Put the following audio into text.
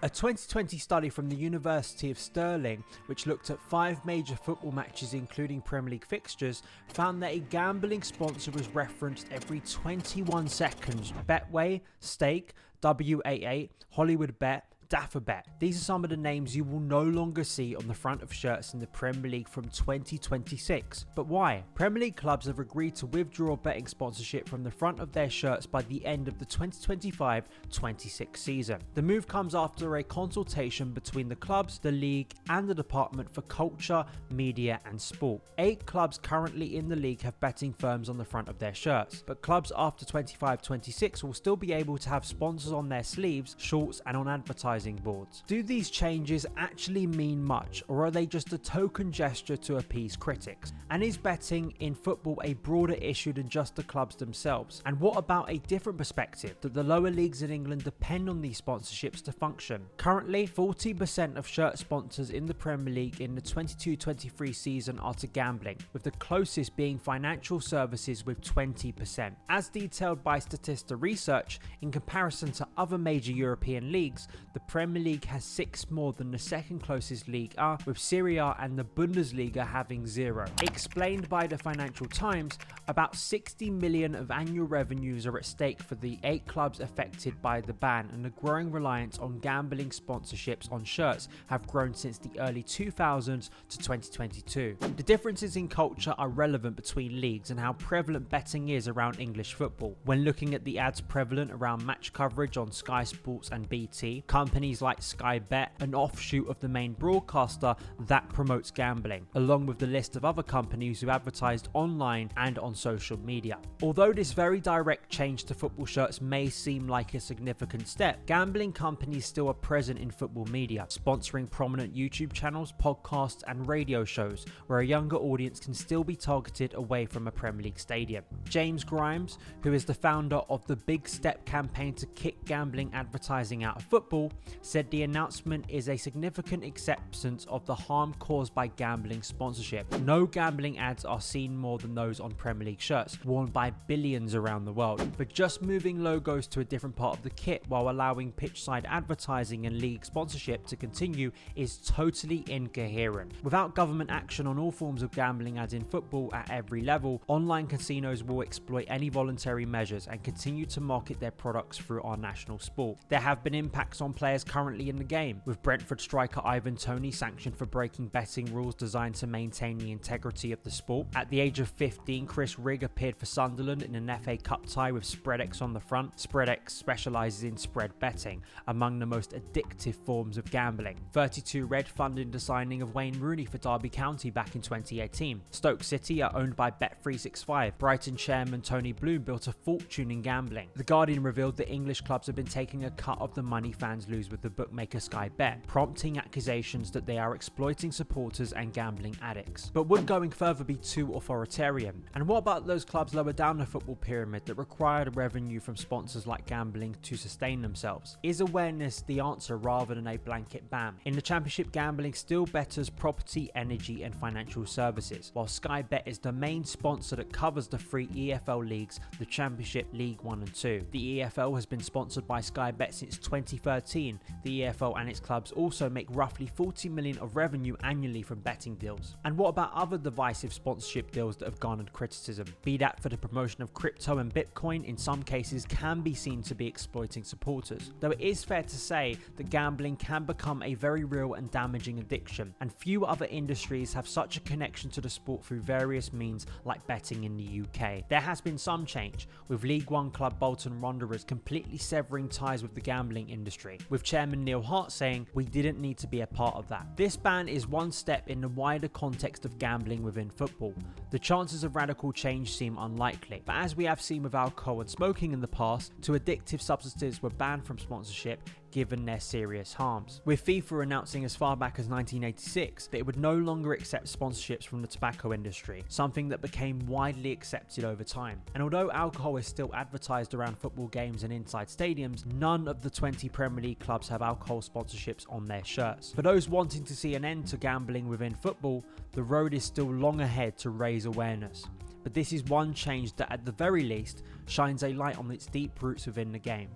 A 2020 study from the University of Stirling, which looked at 5 major football matches including Premier League fixtures, found that a gambling sponsor was referenced every 21 seconds. Betway, Stake, WAA, Hollywood Bet, Dafabet. These are some of the names you will no longer see on the front of shirts in the Premier League from 2026. But why? Premier League clubs have agreed to withdraw betting sponsorship from the front of their shirts by the end of the 2025-26 season. The move comes after a consultation between the clubs, the league, and the Department for Culture, Media and Sport. 8 clubs currently in the league have betting firms on the front of their shirts, but clubs after 25-26 will still be able to have sponsors on their sleeves, shorts, and on advertising boards. Do these changes actually mean much, or are they just a token gesture to appease critics? And is betting in football a broader issue than just the clubs themselves? And what about a different perspective that the lower leagues in England depend on these sponsorships to function? Currently, 40% of shirt sponsors in the Premier League in the 22-23 season are to gambling, with the closest being financial services with 20%. As detailed by Statista Research, in comparison to other major European leagues, the Premier League has 6 more than the second closest Ligue A, with Serie A and the Bundesliga having 0. Explained by the Financial Times, about 60 million of annual revenues are at stake for the 8 clubs affected by the ban, and the growing reliance on gambling sponsorships on shirts have grown since the early 2000s to 2022. The differences in culture are relevant between leagues and how prevalent betting is around English football. When looking at the ads prevalent around match coverage on Sky Sports and BT, companies like Sky Bet, an offshoot of the main broadcaster that promotes gambling, along with the list of other companies who advertised online and on social media. Although this very direct change to football shirts may seem like a significant step, gambling companies still are present in football media, sponsoring prominent YouTube channels, podcasts and radio shows where a younger audience can still be targeted away from a Premier League stadium. James Grimes, who is the founder of the Big Step campaign to kick gambling advertising out of football, said the announcement is a significant acceptance of the harm caused by gambling sponsorship. No gambling ads are seen more than those on Premier League shirts, worn by billions around the world. But just moving logos to a different part of the kit while allowing pitchside advertising and league sponsorship to continue is totally incoherent. Without government action on all forms of gambling ads in football at every level, online casinos will exploit any voluntary measures and continue to market their products through our national sport. There have been impacts on players currently in the game, with Brentford striker Toney sanctioned for breaking betting rules designed to maintain the integrity of the sport. At the age of 15, Chris Rigg appeared for Sunderland in an FA Cup tie with SpreadX on the front. SpreadX specialises in spread betting, among the most addictive forms of gambling. 32 Red funded the signing of Wayne Rooney for Derby County back in 2018. Stoke City are owned by Bet365. Brighton chairman Tony Bloom built a fortune in gambling. The Guardian revealed that English clubs have been taking a cut of the money fans lose with the bookmaker Sky Bet, prompting accusations that they are exploiting supporters and gambling addicts. But would going further be too authoritarian? And what about those clubs lower down the football pyramid that require revenue from sponsors like gambling to sustain themselves? Is awareness the answer rather than a blanket ban? In the Championship, gambling still betters property, energy and financial services, while Sky Bet is the main sponsor that covers the 3 EFL leagues, the Championship, League 1 and 2. The EFL has been sponsored by Sky Bet since 2013. The EFL and its clubs also make roughly 40 million of revenue annually from betting deals. And what about other divisive sponsorship deals that have garnered criticism? Be that for the promotion of crypto and Bitcoin, in some cases can be seen to be exploiting supporters. Though it is fair to say that gambling can become a very real and damaging addiction, and few other industries have such a connection to the sport through various means like betting in the UK. There has been some change, with League One club Bolton Wanderers completely severing ties with the gambling industry, with chairman Neil Hart saying, "We didn't need to be a part of that." This ban is one step in the wider context of gambling within football. The chances of radical change seem unlikely, but as we have seen with alcohol and smoking in the past, two addictive substances were banned from sponsorship given their serious harms, with FIFA announcing as far back as 1986 that it would no longer accept sponsorships from the tobacco industry, something that became widely accepted over time. And although alcohol is still advertised around football games and inside stadiums, none of the 20 Premier League clubs have alcohol sponsorships on their shirts. For those wanting to see an end to gambling within football, the road is still long ahead to raise awareness. But this is one change that at the very least shines a light on its deep roots within the game.